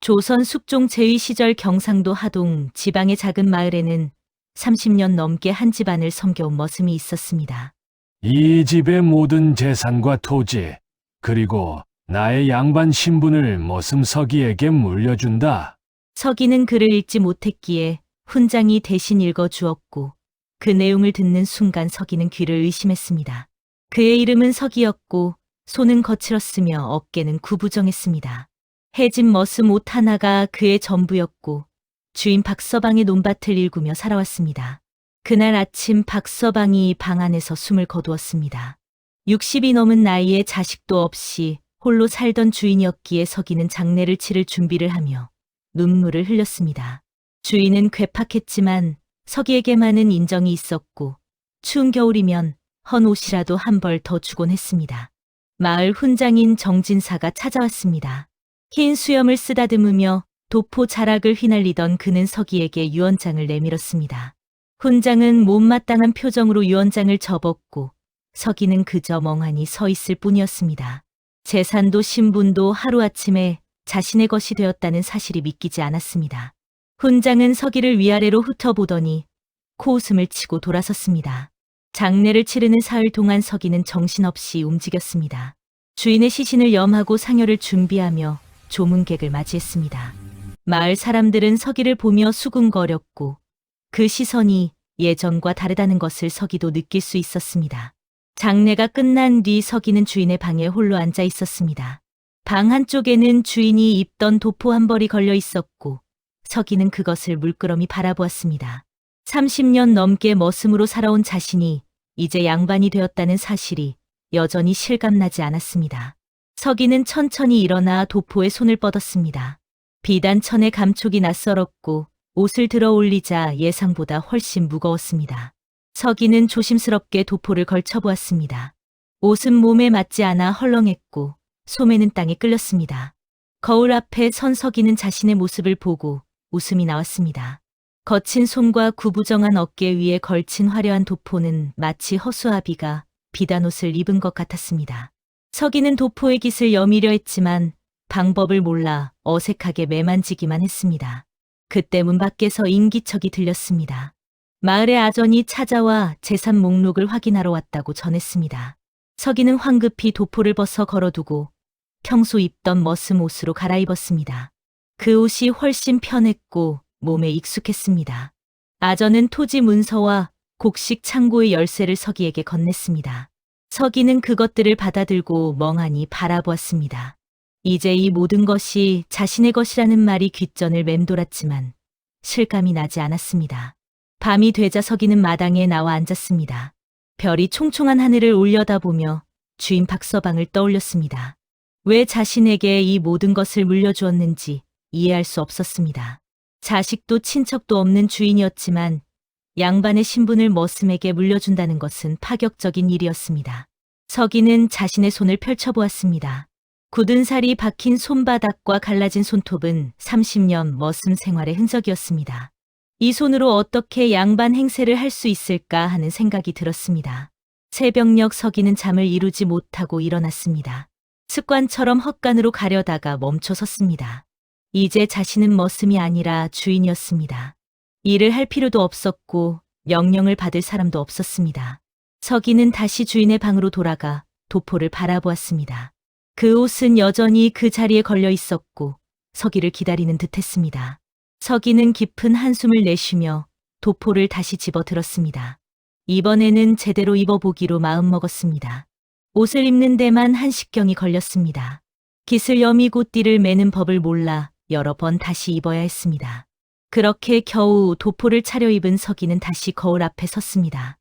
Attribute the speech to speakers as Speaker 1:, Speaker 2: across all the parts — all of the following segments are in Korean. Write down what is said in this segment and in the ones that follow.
Speaker 1: 조선 숙종 제위 시절 경상도 하동 지방의 작은 마을에는 30년 넘게 한 집안을 섬겨온 머슴이 있었습니다.
Speaker 2: 이 집의 모든 재산과 토지, 그리고 나의 양반 신분을 머슴 서기에게 물려준다.
Speaker 1: 서기는 글을 읽지 못했기에 훈장이 대신 읽어주었고 그 내용을 듣는 순간 서기는 귀를 의심했습니다. 그의 이름은 서기였고 손은 거칠었으며 어깨는 구부정했습니다. 해진 머슴 옷 하나가 그의 전부였고 주인 박서방의 논밭을 일구며 살아왔습니다. 그날 아침 박서방이 방 안에서 숨을 거두었습니다. 60이 넘은 나이에 자식도 없이 홀로 살던 주인이었기에 서기는 장례를 치를 준비를 하며 눈물을 흘렸습니다. 주인은 괴팍했지만 서기에게만은 인정이 있었고 추운 겨울이면 헌 옷이라도 한 벌 더 주곤 했습니다. 마을 훈장인 정진사가 찾아왔습니다. 흰 수염을 쓰다듬으며 도포 자락을 휘날리던 그는 서기에게 유언장을 내밀었습니다. 훈장은 못마땅한 표정으로 유언장을 접었고 서기는 그저 멍하니 서 있을 뿐이었습니다. 재산도 신분도 하루아침에 자신의 것이 되었다는 사실이 믿기지 않았습니다. 훈장은 서기를 위아래로 훑어보더니 코웃음을 치고 돌아섰습니다. 장례를 치르는 사흘 동안 서기는 정신없이 움직였습니다. 주인의 시신을 염하고 상여를 준비하며 조문객을 맞이했습니다. 마을 사람들은 서기를 보며 수군거렸고 그 시선이 예전과 다르다는 것을 서기도 느낄 수 있었습니다. 장례가 끝난 뒤 서기는 주인의 방에 홀로 앉아 있었습니다. 방 한쪽에는 주인이 입던 도포 한 벌이 걸려 있었고 서기는 그것을 물끄러미 바라보았습니다. 30년 넘게 머슴으로 살아온 자신이 이제 양반이 되었다는 사실이 여전히 실감나지 않았습니다. 서기는 천천히 일어나 도포에 손을 뻗었습니다. 비단천의 감촉이 낯설었고 옷을 들어 올리자 예상보다 훨씬 무거웠습니다. 서기는 조심스럽게 도포를 걸쳐보았습니다. 옷은 몸에 맞지 않아 헐렁했고 소매는 땅에 끌렸습니다. 거울 앞에 선 서기는 자신의 모습을 보고 웃음이 나왔습니다. 거친 손과 구부정한 어깨 위에 걸친 화려한 도포는 마치 허수아비가 비단옷을 입은 것 같았습니다. 서기는 도포의 깃을 여미려 했지만 방법을 몰라 어색하게 매만지기만 했습니다. 그때 문 밖에서 인기척이 들렸습니다. 마을의 아전이 찾아와 재산 목록을 확인하러 왔다고 전했습니다. 서기는 황급히 도포를 벗어 걸어두고 평소 입던 머슴 옷으로 갈아입었습니다. 그 옷이 훨씬 편했고 몸에 익숙했습니다. 아전은 토지 문서와 곡식 창고의 열쇠를 서기에게 건넸습니다. 서기는 그것들을 받아들고 멍하니 바라보았습니다. 이제 이 모든 것이 자신의 것이라는 말이 귓전을 맴돌았지만 실감이 나지 않았습니다. 밤이 되자 서기는 마당에 나와 앉았습니다. 별이 총총한 하늘을 올려다보며 주인 박서방을 떠올렸습니다. 왜 자신에게 이 모든 것을 물려주었는지 이해할 수 없었습니다. 자식도 친척도 없는 주인이었지만 양반의 신분을 머슴에게 물려준다는 것은 파격적인 일이었습니다. 서기는 자신의 손을 펼쳐보았습니다. 굳은 살이 박힌 손바닥과 갈라진 손톱은 30년 머슴 생활의 흔적이었습니다. 이 손으로 어떻게 양반 행세를 할 수 있을까 하는 생각이 들었습니다. 새벽녘 서기는 잠을 이루지 못하고 일어났습니다. 습관처럼 헛간으로 가려다가 멈춰 섰습니다. 이제 자신은 머슴이 아니라 주인이었습니다. 일을 할 필요도 없었고 명령을 받을 사람도 없었습니다. 서기는 다시 주인의 방으로 돌아가 도포를 바라보았습니다. 그 옷은 여전히 그 자리에 걸려 있었고 서기를 기다리는 듯했습니다. 서기는 깊은 한숨을 내쉬며 도포를 다시 집어들었습니다. 이번에는 제대로 입어보기로 마음먹었습니다. 옷을 입는 데만 한 식경이 걸렸습니다. 깃을 여미고 띠를 매는 법을 몰라 여러 번 다시 입어야 했습니다. 그렇게 겨우 도포를 차려입은 서기는 다시 거울 앞에 섰습니다.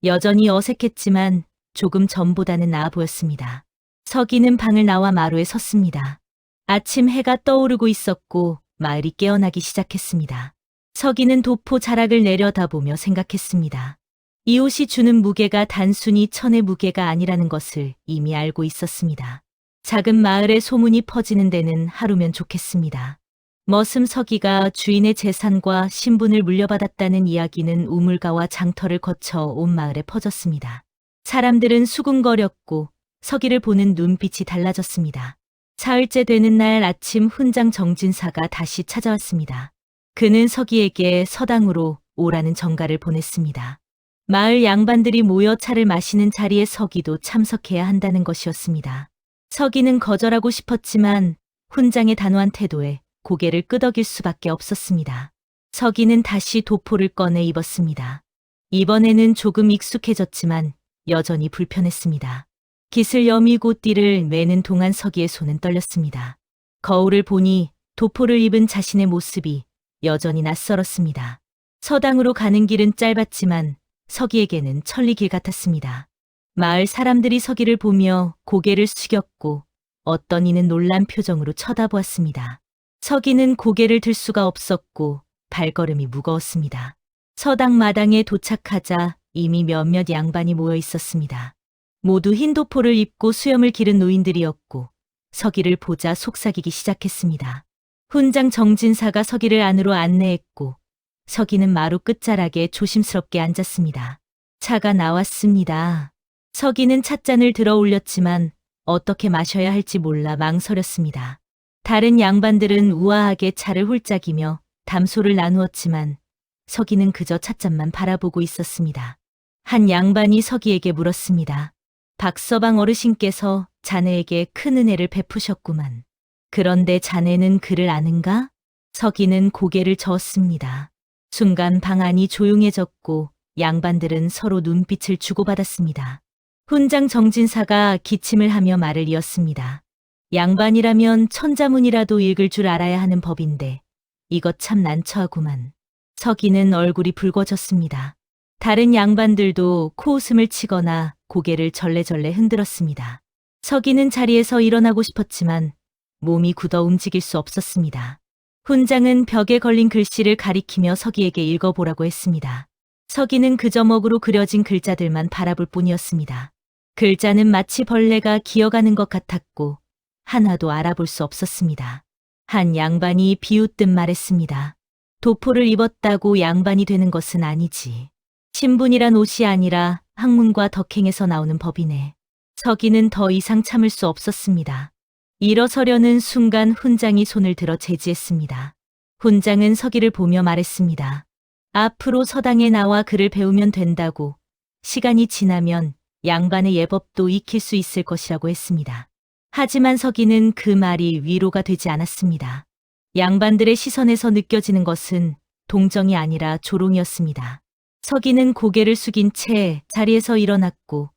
Speaker 1: 여전히 어색했지만 조금 전보다는 나아 보였습니다. 서기는 방을 나와 마루에 섰습니다. 아침 해가 떠오르고 있었고 마을이 깨어나기 시작했습니다. 서기는 도포 자락을 내려다보며 생각했습니다. 이 옷이 주는 무게가 단순히 천의 무게가 아니라는 것을 이미 알고 있었습니다. 작은 마을에 소문이 퍼지는 데는 하루면 좋겠습니다. 머슴 서기가 주인의 재산과 신분을 물려받았다는 이야기는 우물가와 장터를 거쳐 온 마을에 퍼졌습니다. 사람들은 수군거렸고 서기를 보는 눈빛이 달라졌습니다. 사흘째 되는 날 아침 훈장 정진사가 다시 찾아왔습니다. 그는 서기에게 서당으로 오라는 전가를 보냈습니다. 마을 양반들이 모여 차를 마시는 자리에 서기도 참석해야 한다는 것이었습니다. 서기는 거절하고 싶었지만 훈장의 단호한 태도에 고개를 끄덕일 수밖에 없었습니다. 서기는 다시 도포를 꺼내 입었습니다. 이번에는 조금 익숙해졌지만 여전히 불편했습니다. 깃을 여미고 띠를 매는 동안 서기의 손은 떨렸습니다. 거울을 보니 도포를 입은 자신의 모습이 여전히 낯설었습니다. 서당으로 가는 길은 짧았지만 서기에게는 천리길 같았습니다. 마을 사람들이 서기를 보며 고개를 숙였고 어떤 이는 놀란 표정으로 쳐다보았습니다. 서기는 고개를 들 수가 없었고 발걸음이 무거웠습니다. 서당 마당에 도착하자 이미 몇몇 양반이 모여 있었습니다. 모두 흰 도포를 입고 수염을 기른 노인들이었고 서기를 보자 속삭이기 시작했습니다. 훈장 정진사가 서기를 안으로 안내했고 서기는 마루 끝자락에 조심스럽게 앉았습니다. 차가 나왔습니다. 서기는 찻잔을 들어 올렸지만 어떻게 마셔야 할지 몰라 망설였습니다. 다른 양반들은 우아하게 차를 홀짝이며 담소를 나누었지만 서기는 그저 찻잔만 바라보고 있었습니다. 한 양반이 서기에게 물었습니다. 박서방 어르신께서 자네에게 큰 은혜를 베푸셨구만. 그런데 자네는 그를 아는가? 서기는 고개를 저었습니다. 순간 방 안이 조용해졌고 양반들은 서로 눈빛을 주고받았습니다. 훈장 정진사가 기침을 하며 말을 이었습니다. 양반이라면 천자문이라도 읽을 줄 알아야 하는 법인데 이것 참 난처하구만. 서기는 얼굴이 붉어졌습니다. 다른 양반들도 코웃음을 치거나 고개를 절레절레 흔들었습니다. 서기는 자리에서 일어나고 싶었지만 몸이 굳어 움직일 수 없었습니다. 훈장은 벽에 걸린 글씨를 가리키며 서기에게 읽어보라고 했습니다. 서기는 그저 먹으로 그려진 글자들만 바라볼 뿐이었습니다. 글자는 마치 벌레가 기어가는 것 같았고 하나도 알아볼 수 없었습니다. 한 양반이 비웃듯 말했습니다. 도포를 입었다고 양반이 되는 것은 아니지. 신분이란 옷이 아니라 학문과 덕행에서 나오는 법이네. 서기는 더 이상 참을 수 없었습니다. 일어서려는 순간 훈장이 손을 들어 제지했습니다. 훈장은 서기를 보며 말했습니다. 앞으로 서당에 나와 글을 배우면 된다고, 시간이 지나면 양반의 예법도 익힐 수 있을 것이라고 했습니다. 하지만 서기는 그 말이 위로가 되지 않았습니다. 양반들의 시선에서 느껴지는 것은 동정이 아니라 조롱이었습니다. 서기는 고개를 숙인 채 자리에서 일어났고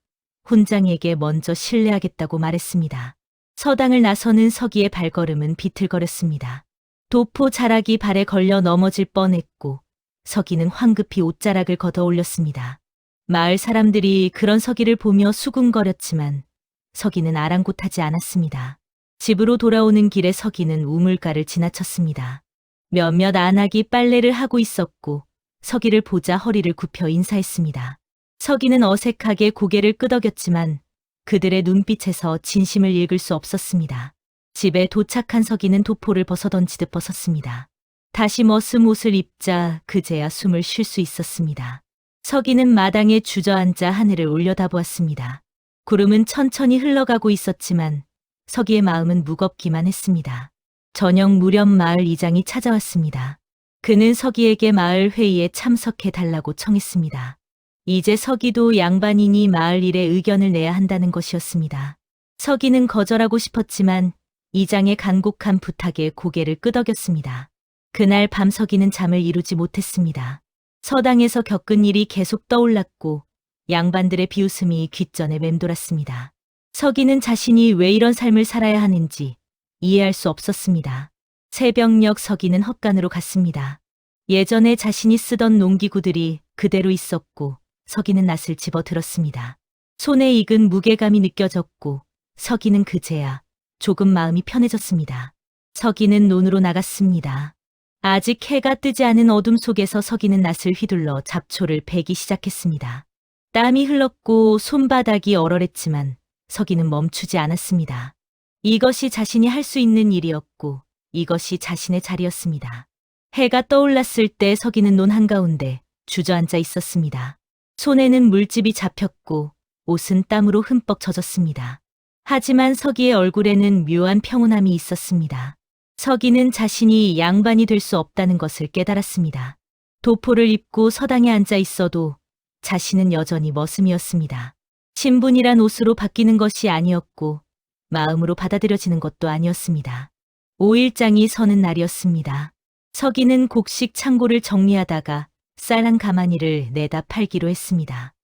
Speaker 1: 훈장에게 먼저 실례하겠다고 말했습니다. 서당을 나서는 서기의 발걸음은 비틀거렸습니다. 도포 자락이 발에 걸려 넘어질 뻔했고 서기는 황급히 옷자락을 걷어 올렸습니다. 마을 사람들이 그런 서기를 보며 수군거렸지만 서기는 아랑곳하지 않았습니다. 집으로 돌아오는 길에 서기는 우물가를 지나쳤습니다. 몇몇 안악이 빨래를 하고 있었고 서기를 보자 허리를 굽혀 인사했습니다. 서기는 어색하게 고개를 끄덕였지만 그들의 눈빛에서 진심을 읽을 수 없었습니다. 집에 도착한 서기는 도포를 벗어던지듯 벗었습니다. 다시 머슴 옷을 입자 그제야 숨을 쉴 수 있었습니다. 서기는 마당에 주저앉아 하늘을 올려다보았습니다. 구름은 천천히 흘러가고 있었지만 서기의 마음은 무겁기만 했습니다. 저녁 무렵 마을 이장이 찾아왔습니다. 그는 서기에게 마을 회의에 참석해 달라고 청했습니다. 이제 서기도 양반이니 마을 일에 의견을 내야 한다는 것이었습니다. 서기는 거절하고 싶었지만 이장의 간곡한 부탁에 고개를 끄덕였습니다. 그날 밤 서기는 잠을 이루지 못했습니다. 서당에서 겪은 일이 계속 떠올랐고 양반들의 비웃음이 귓전에 맴돌았습니다. 서기는 자신이 왜 이런 삶을 살아야 하는지 이해할 수 없었습니다. 새벽녘 서기는 헛간으로 갔습니다. 예전에 자신이 쓰던 농기구들이 그대로 있었고 서기는 낫을 집어 들었습니다. 손에 익은 무게감이 느껴졌고 서기는 그제야 조금 마음이 편해졌습니다. 서기는 논으로 나갔습니다. 아직 해가 뜨지 않은 어둠 속에서 서기는 낫을 휘둘러 잡초를 베기 시작했습니다. 땀이 흘렀고 손바닥이 얼얼했지만 서기는 멈추지 않았습니다. 이것이 자신이 할 수 있는 일이었고 이것이 자신의 자리였습니다. 해가 떠올랐을 때 서기는 논 한가운데 주저앉아 있었습니다. 손에는 물집이 잡혔고 옷은 땀으로 흠뻑 젖었습니다. 하지만 서기의 얼굴에는 묘한 평온함이 있었습니다. 서기는 자신이 양반이 될 수 없다는 것을 깨달았습니다. 도포를 입고 서당에 앉아 있어도 자신은 여전히 머슴이었습니다. 신분이란 옷으로 바뀌는 것이 아니었고 마음으로 받아들여지는 것도 아니었습니다. 5일장이 서는 날이었습니다. 서기는 곡식 창고를 정리하다가 쌀 한 가마니를 내다 팔기로 했습니다.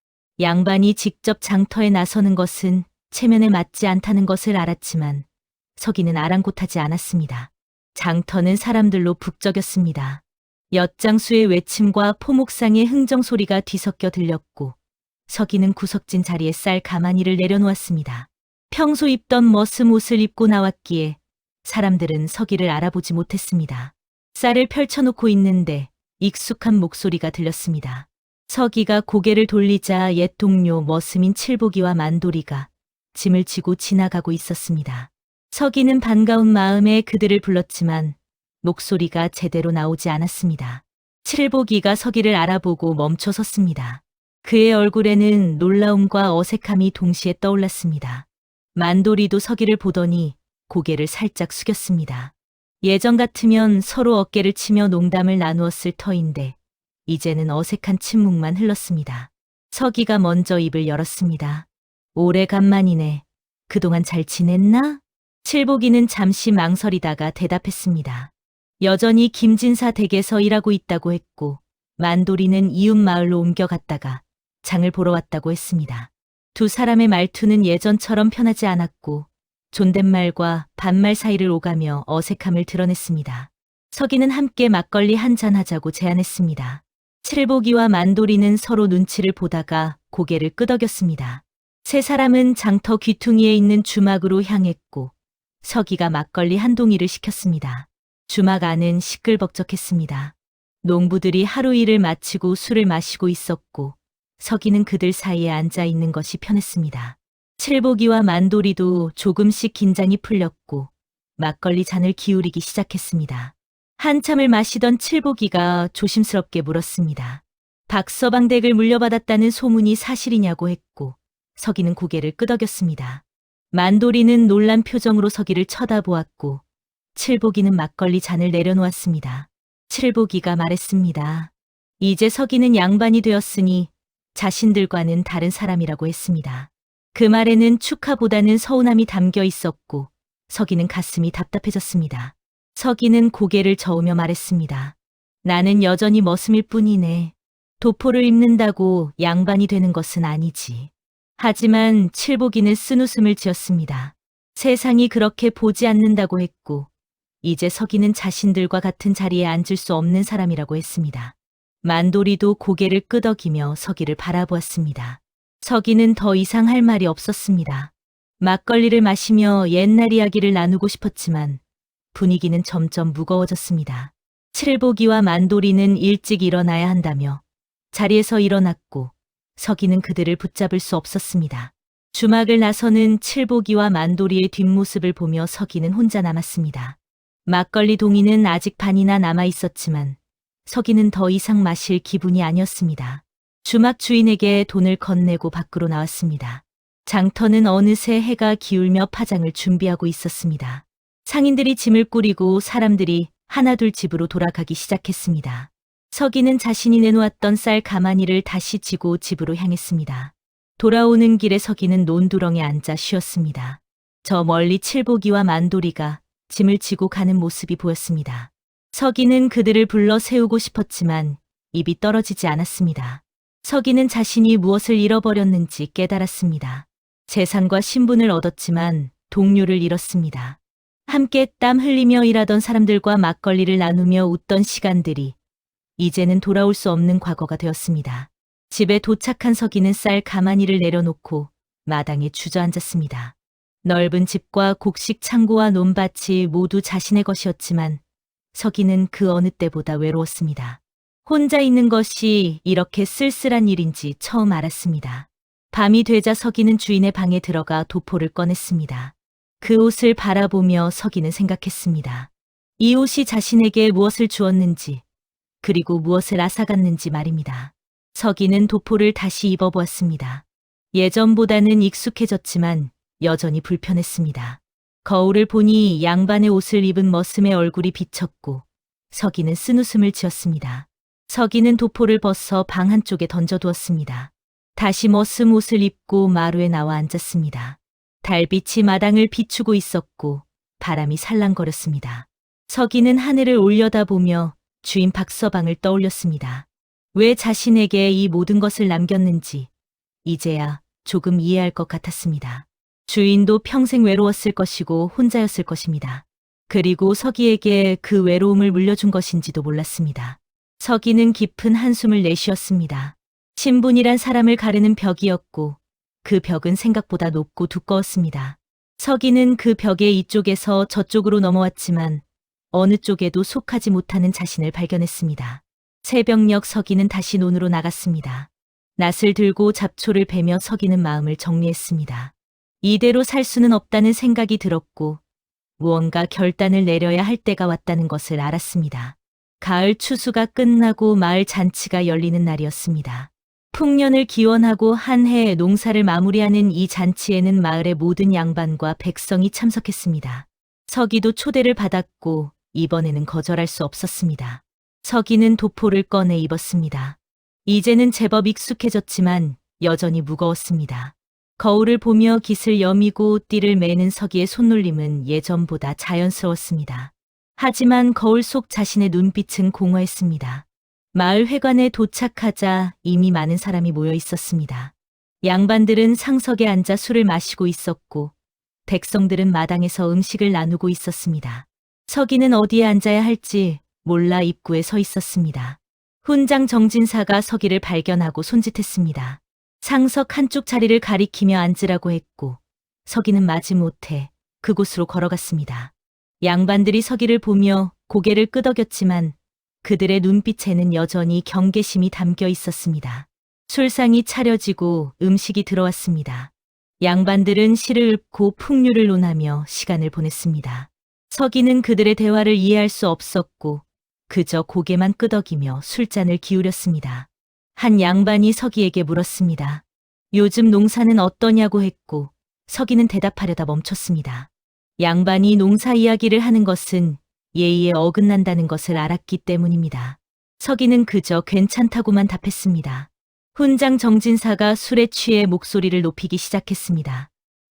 Speaker 1: 양반이 직접 장터에 나서는 것은 체면에 맞지 않다는 것을 알았지만 서기는 아랑곳하지 않았습니다. 장터는 사람들로 북적였습니다. 엿장수의 외침과 포목상의 흥정 소리가 뒤섞여 들렸고 서기는 구석진 자리에 쌀 가마니를 내려놓았습니다. 평소 입던 머슴 옷을 입고 나왔기에 사람들은 서기를 알아보지 못했습니다. 쌀을 펼쳐놓고 있는데 익숙한 목소리가 들렸습니다. 서기가 고개를 돌리자 옛 동료 머슴인 칠복이와 만돌이가 짐을 지고 지나가고 있었습니다. 서기는 반가운 마음에 그들을 불렀지만 목소리가 제대로 나오지 않았습니다. 칠복이가 서기를 알아보고 멈춰 섰습니다. 그의 얼굴에는 놀라움과 어색함이 동시에 떠올랐습니다. 만돌이도 서기를 보더니 고개를 살짝 숙였습니다. 예전 같으면 서로 어깨를 치며 농담을 나누었을 터인데 이제는 어색한 침묵만 흘렀습니다. 서기가 먼저 입을 열었습니다. 오래간만이네. 그동안 잘 지냈나? 칠복이는 잠시 망설이다가 대답했습니다. 여전히 김진사 댁에서 일하고 있다고 했고 만돌이는 이웃 마을로 옮겨갔다가 장을 보러 왔다고 했습니다. 두 사람의 말투는 예전처럼 편하지 않았고 존댓말과 반말 사이를 오가며 어색함을 드러냈습니다. 서기는 함께 막걸리 한잔 하자고 제안했습니다. 칠복이와 만돌이는 서로 눈치를 보다가 고개를 끄덕였습니다. 세 사람은 장터 귀퉁이에 있는 주막으로 향했고 서기가 막걸리 한 동이를 시켰습니다. 주막 안은 시끌벅적했습니다. 농부들이 하루 일을 마치고 술을 마시고 있었고 서기는 그들 사이에 앉아 있는 것이 편했습니다. 칠복이와 만돌이도 조금씩 긴장이 풀렸고 막걸리 잔을 기울이기 시작했습니다. 한참을 마시던 칠복이가 조심스럽게 물었습니다. 박서방 댁을 물려받았다는 소문이 사실이냐고 했고 서기는 고개를 끄덕였습니다. 만돌이는 놀란 표정으로 서기를 쳐다보았고 칠복이는 막걸리 잔을 내려놓았습니다. 칠복이가 말했습니다. 이제 서기는 양반이 되었으니 자신들과는 다른 사람이라고 했습니다. 그 말에는 축하보다는 서운함이 담겨 있었고 서기는 가슴이 답답해졌습니다. 서기는 고개를 저으며 말했습니다. 나는 여전히 머슴일 뿐이네. 도포를 입는다고 양반이 되는 것은 아니지. 하지만 칠복이는 쓴웃음을 지었습니다. 세상이 그렇게 보지 않는다고 했고 이제 서기는 자신들과 같은 자리에 앉을 수 없는 사람이라고 했습니다. 만돌이도 고개를 끄덕이며 서기를 바라보았습니다. 서기는 더 이상 할 말이 없었습니다. 막걸리를 마시며 옛날 이야기를 나누고 싶었지만 분위기는 점점 무거워졌습니다. 칠복이와 만돌이는 일찍 일어나야 한다며 자리에서 일어났고 서기는 그들을 붙잡을 수 없었습니다. 주막을 나서는 칠복이와 만돌이의 뒷모습을 보며 서기는 혼자 남았습니다. 막걸리 동이는 아직 반이나 남아 있었지만 서기는 더 이상 마실 기분이 아니었습니다. 주막 주인에게 돈을 건네고 밖으로 나왔습니다. 장터는 어느새 해가 기울며 파장을 준비하고 있었습니다. 상인들이 짐을 꾸리고 사람들이 하나둘 집으로 돌아가기 시작했습니다. 서기는 자신이 내놓았던 쌀 가마니를 다시 지고 집으로 향했습니다. 돌아오는 길에 서기는 논두렁에 앉아 쉬었습니다. 저 멀리 칠복이와 만돌이가 짐을 지고 가는 모습이 보였습니다. 서기는 그들을 불러 세우고 싶었지만 입이 떨어지지 않았습니다. 서기는 자신이 무엇을 잃어버렸는지 깨달았습니다. 재산과 신분을 얻었지만 동료를 잃었습니다. 함께 땀 흘리며 일하던 사람들과 막걸리를 나누며 웃던 시간들이 이제는 돌아올 수 없는 과거가 되었습니다. 집에 도착한 서기는 쌀 가마니를 내려놓고 마당에 주저앉았습니다. 넓은 집과 곡식 창고와 논밭이 모두 자신의 것이었지만 서기는 그 어느 때보다 외로웠습니다. 혼자 있는 것이 이렇게 쓸쓸한 일인지 처음 알았습니다. 밤이 되자 서기는 주인의 방에 들어가 도포를 꺼냈습니다. 그 옷을 바라보며 서기는 생각했습니다. 이 옷이 자신에게 무엇을 주었는지 그리고 무엇을 앗아갔는지 말입니다. 서기는 도포를 다시 입어보았습니다. 예전보다는 익숙해졌지만 여전히 불편했습니다. 거울을 보니 양반의 옷을 입은 머슴의 얼굴이 비쳤고 서기는 쓴웃음을 지었습니다. 서기는 도포를 벗어 방 한쪽에 던져두었습니다. 다시 머슴 옷을 입고 마루에 나와 앉았습니다. 달빛이 마당을 비추고 있었고 바람이 살랑거렸습니다. 서기는 하늘을 올려다보며 주인 박서방을 떠올렸습니다. 왜 자신에게 이 모든 것을 남겼는지 이제야 조금 이해할 것 같았습니다. 주인도 평생 외로웠을 것이고 혼자였을 것입니다. 그리고 서기에게 그 외로움을 물려준 것인지도 몰랐습니다. 서기는 깊은 한숨을 내쉬었습니다. 신분이란 사람을 가르는 벽이었고 그 벽은 생각보다 높고 두꺼웠습니다. 서기는 그 벽의 이쪽에서 저쪽으로 넘어왔지만 어느 쪽에도 속하지 못하는 자신을 발견했습니다. 새벽녘 서기는 다시 논으로 나갔습니다. 낫을 들고 잡초를 베며 서기는 마음을 정리했습니다. 이대로 살 수는 없다는 생각이 들었고 무언가 결단을 내려야 할 때가 왔다는 것을 알았습니다. 가을 추수가 끝나고 마을 잔치가 열리는 날이었습니다. 풍년을 기원하고 한 해의 농사를 마무리하는 이 잔치에는 마을의 모든 양반과 백성이 참석했습니다. 서기도 초대를 받았고 이번에는 거절할 수 없었습니다. 서기는 도포를 꺼내 입었습니다. 이제는 제법 익숙해졌지만 여전히 무거웠습니다. 거울을 보며 깃을 여미고 띠를 매는 서기의 손놀림은 예전보다 자연스러웠습니다. 하지만 거울 속 자신의 눈빛은 공허했습니다. 마을 회관에 도착하자 이미 많은 사람이 모여 있었습니다. 양반들은 상석에 앉아 술을 마시고 있었고 백성들은 마당에서 음식을 나누고 있었습니다. 서기는 어디에 앉아야 할지 몰라 입구에 서 있었습니다. 훈장 정진사가 서기를 발견하고 손짓했습니다. 상석 한쪽 자리를 가리키며 앉으라고 했고 서기는 마지못해 그곳으로 걸어갔습니다. 양반들이 서기를 보며 고개를 끄덕였지만 그들의 눈빛에는 여전히 경계심이 담겨 있었습니다. 술상이 차려지고 음식이 들어왔습니다. 양반들은 시를 읊고 풍류를 논하며 시간을 보냈습니다. 서기는 그들의 대화를 이해할 수 없었고 그저 고개만 끄덕이며 술잔을 기울였습니다. 한 양반이 서기에게 물었습니다. 요즘 농사는 어떠냐고 했고 서기는 대답하려다 멈췄습니다. 양반이 농사 이야기를 하는 것은 예의에 어긋난다는 것을 알았기 때문입니다. 서기는 그저 괜찮다고만 답했습니다. 훈장 정진사가 술에 취해 목소리를 높이기 시작했습니다.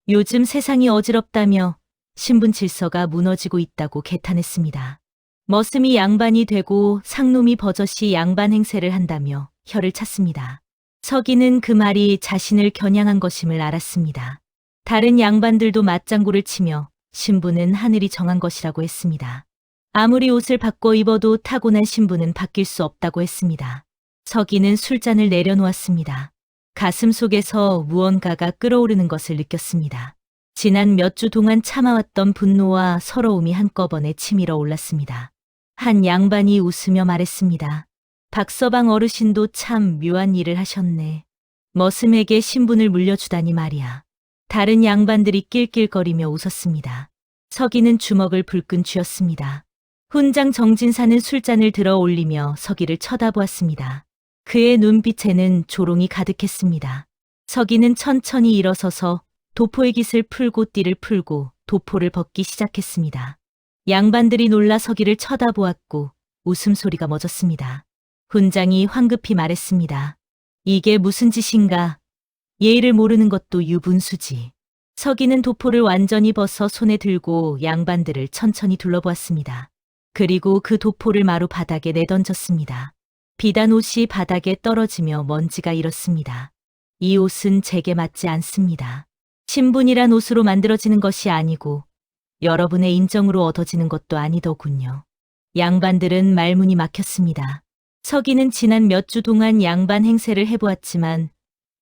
Speaker 1: 요즘 세상이 어지럽다며 신분 질서가 무너지고 있다고 개탄했습니다. 머슴이 양반이 되고 상놈이 버젓이 양반 행세를 한다며 혀를 찼습니다. 서기는 그 말이 자신을 겨냥한 것임을 알았습니다. 다른 양반들도 맞장구를 치며 신분은 하늘이 정한 것이라고 했습니다. 아무리 옷을 바꿔 입어도 타고난 신분은 바뀔 수 없다고 했습니다. 서기는 술잔을 내려놓았습니다. 가슴 속에서 무언가가 끓어오르는 것을 느꼈습니다. 지난 몇 주 동안 참아왔던 분노와 서러움이 한꺼번에 치밀어 올랐습니다. 한 양반이 웃으며 말했습니다. 박서방 어르신도 참 묘한 일을 하셨네. 머슴에게 신분을 물려주다니 말이야. 다른 양반들이 낄낄거리며 웃었습니다. 서기는 주먹을 불끈 쥐었습니다. 훈장 정진사는 술잔을 들어 올리며 서기를 쳐다보았습니다. 그의 눈빛에는 조롱이 가득했습니다. 서기는 천천히 일어서서 도포의 깃을 풀고 띠를 풀고 도포를 벗기 시작했습니다. 양반들이 놀라 서기를 쳐다보았고 웃음소리가 멎었습니다. 훈장이 황급히 말했습니다. 이게 무슨 짓인가? 예의를 모르는 것도 유분수지. 서기는 도포를 완전히 벗어 손에 들고 양반들을 천천히 둘러보았습니다. 그리고 그 도포를 마루 바닥에 내던졌습니다. 비단 옷이 바닥에 떨어지며 먼지가 일었습니다. 이 옷은 제게 맞지 않습니다. 신분이란 옷으로 만들어지는 것이 아니고 여러분의 인정으로 얻어지는 것도 아니더군요. 양반들은 말문이 막혔습니다. 서기는 지난 몇 주 동안 양반 행세를 해보았지만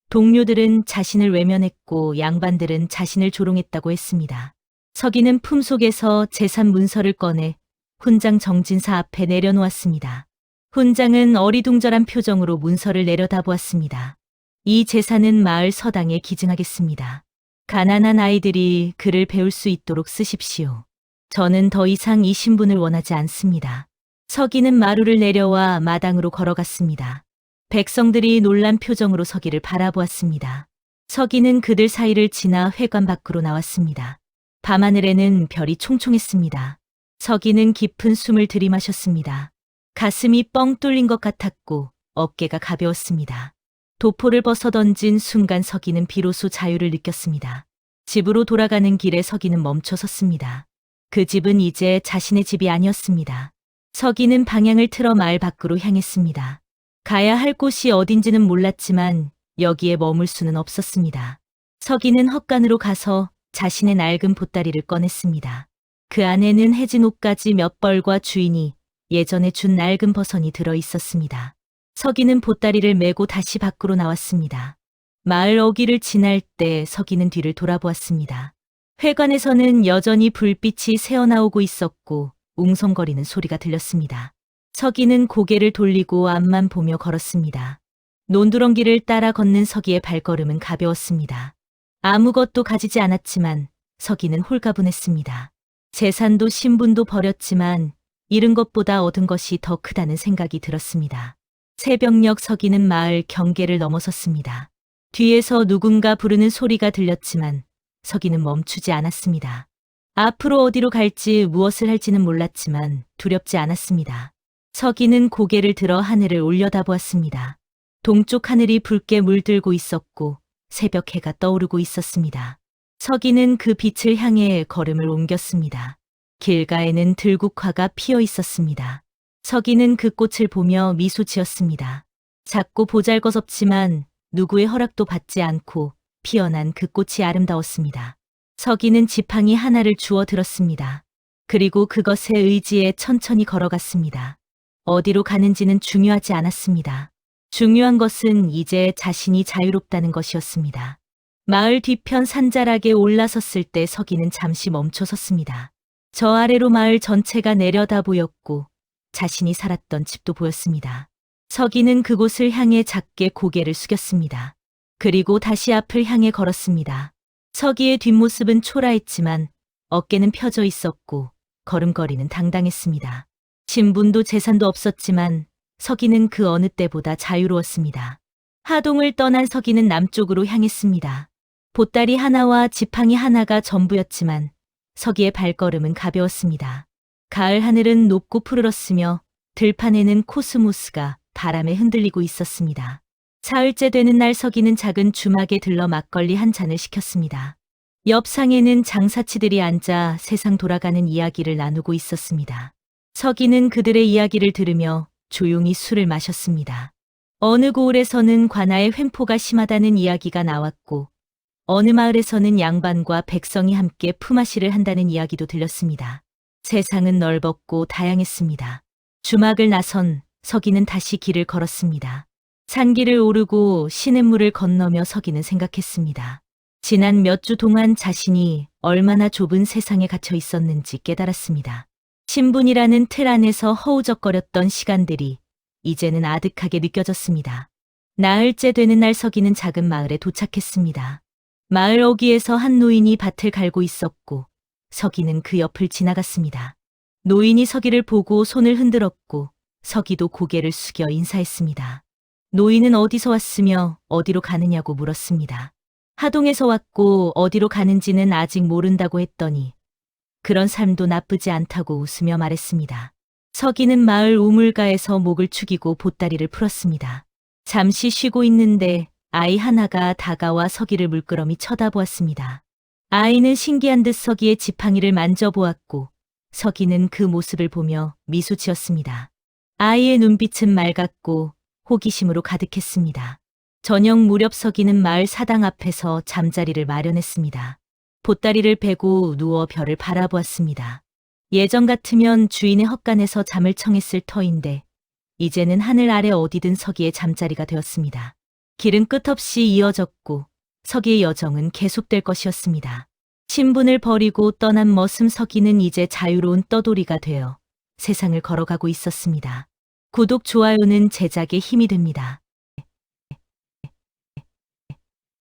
Speaker 1: 동료들은 자신을 외면했고 양반들은 자신을 조롱했다고 했습니다. 서기는 품속에서 재산 문서를 꺼내 훈장 정진사 앞에 내려놓았습니다. 훈장은 어리둥절한 표정으로 문서를 내려다보았습니다. 이 재산은 마을 서당에 기증하겠습니다. 가난한 아이들이 글을 배울 수 있도록 쓰십시오. 저는 더 이상 이 신분을 원하지 않습니다. 서기는 마루를 내려와 마당으로 걸어갔습니다. 백성들이 놀란 표정으로 서기를 바라보았습니다. 서기는 그들 사이를 지나 회관 밖으로 나왔습니다. 밤하늘에는 별이 총총했습니다. 서기는 깊은 숨을 들이마셨습니다. 가슴이 뻥 뚫린 것 같았고 어깨가 가벼웠습니다. 도포를 벗어던진 순간 서기는 비로소 자유를 느꼈습니다. 집으로 돌아가는 길에 서기는 멈춰 섰습니다. 그 집은 이제 자신의 집이 아니었습니다. 서기는 방향을 틀어 마을 밖으로 향했습니다. 가야 할 곳이 어딘지는 몰랐지만 여기에 머물 수는 없었습니다. 서기는 헛간으로 가서 자신의 낡은 보따리를 꺼냈습니다. 그 안에는 해진 옷가지 몇 벌과 주인이 예전에 준 낡은 버선이 들어 있었습니다. 서기는 보따리를 메고 다시 밖으로 나왔습니다. 마을 어귀를 지날 때 서기는 뒤를 돌아보았습니다. 회관에서는 여전히 불빛이 새어나오고 있었고 웅성거리는 소리가 들렸습니다. 서기는 고개를 돌리고 앞만 보며 걸었습니다. 논두렁길을 따라 걷는 서기의 발걸음은 가벼웠습니다. 아무것도 가지지 않았지만 서기는 홀가분했습니다. 재산도 신분도 버렸지만 잃은 것보다 얻은 것이 더 크다는 생각이 들었습니다. 새벽녘 서기는 마을 경계를 넘어섰습니다. 뒤에서 누군가 부르는 소리가 들렸지만 서기는 멈추지 않았습니다. 앞으로 어디로 갈지 무엇을 할지는 몰랐지만 두렵지 않았습니다. 서기는 고개를 들어 하늘을 올려다보았습니다. 동쪽 하늘이 붉게 물들고 있었고 새벽 해가 떠오르고 있었습니다. 서기는 그 빛을 향해 걸음을 옮겼습니다. 길가에는 들국화가 피어 있었습니다. 서기는 그 꽃을 보며 미소 지었습니다. 작고 보잘것없지만 누구의 허락도 받지 않고 피어난 그 꽃이 아름다웠습니다. 서기는 지팡이 하나를 주워 들었습니다. 그리고 그것에 의지해 천천히 걸어갔습니다. 어디로 가는지는 중요하지 않았습니다. 중요한 것은 이제 자신이 자유롭다는 것이었습니다. 마을 뒤편 산자락에 올라섰을 때 서기는 잠시 멈춰 섰습니다. 저 아래로 마을 전체가 내려다 보였고 자신이 살았던 집도 보였습니다. 서기는 그곳을 향해 작게 고개를 숙였습니다. 그리고 다시 앞을 향해 걸었습니다. 서기의 뒷모습은 초라했지만 어깨는 펴져 있었고 걸음걸이는 당당했습니다. 신분도 재산도 없었지만 서기는 그 어느 때보다 자유로웠습니다. 하동을 떠난 서기는 남쪽으로 향했습니다. 보따리 하나와 지팡이 하나가 전부였지만 서기의 발걸음은 가벼웠습니다. 가을 하늘은 높고 푸르렀으며 들판에는 코스모스가 바람에 흔들리고 있었습니다. 사흘째 되는 날 서기는 작은 주막에 들러 막걸리 한 잔을 시켰습니다. 옆 상에는 장사치들이 앉아 세상 돌아가는 이야기를 나누고 있었습니다. 서기는 그들의 이야기를 들으며 조용히 술을 마셨습니다. 어느 고을에서는 관아의 횡포가 심하다는 이야기가 나왔고 어느 마을에서는 양반과 백성이 함께 품앗이를 한다는 이야기도 들렸습니다. 세상은 넓었고 다양했습니다. 주막을 나선 서기는 다시 길을 걸었습니다. 산길을 오르고 시냇물을 건너며 서기는 생각했습니다. 지난 몇 주 동안 자신이 얼마나 좁은 세상에 갇혀 있었는지 깨달았습니다. 신분이라는 틀 안에서 허우적거렸던 시간들이 이제는 아득하게 느껴졌습니다. 나흘째 되는 날 서기는 작은 마을에 도착했습니다. 마을 어귀에서 한 노인이 밭을 갈고 있었고 서기는 그 옆을 지나갔습니다. 노인이 서기를 보고 손을 흔들었고 서기도 고개를 숙여 인사했습니다. 노인은 어디서 왔으며 어디로 가느냐고 물었습니다. 하동에서 왔고 어디로 가는지는 아직 모른다고 했더니 그런 삶도 나쁘지 않다고 웃으며 말했습니다. 서기는 마을 우물가에서 목을 축이고 보따리를 풀었습니다. 잠시 쉬고 있는데 아이 하나가 다가와 서기를 물끄러미 쳐다보았습니다. 아이는 신기한 듯 서기의 지팡이를 만져보았고 서기는 그 모습을 보며 미소 지었습니다. 아이의 눈빛은 맑았고 호기심으로 가득했습니다. 저녁 무렵 서기는 마을 사당 앞에서 잠자리를 마련했습니다. 보따리를 베고 누워 별을 바라보았습니다. 예전 같으면 주인의 헛간에서 잠을 청했을 터인데 이제는 하늘 아래 어디든 서기의 잠자리가 되었습니다. 길은 끝없이 이어졌고 서기의 여정은 계속될 것이었습니다. 신분을 버리고 떠난 머슴 서기는 이제 자유로운 떠돌이가 되어 세상을 걸어가고 있었습니다. 구독, 좋아요는 제작에 힘이 됩니다.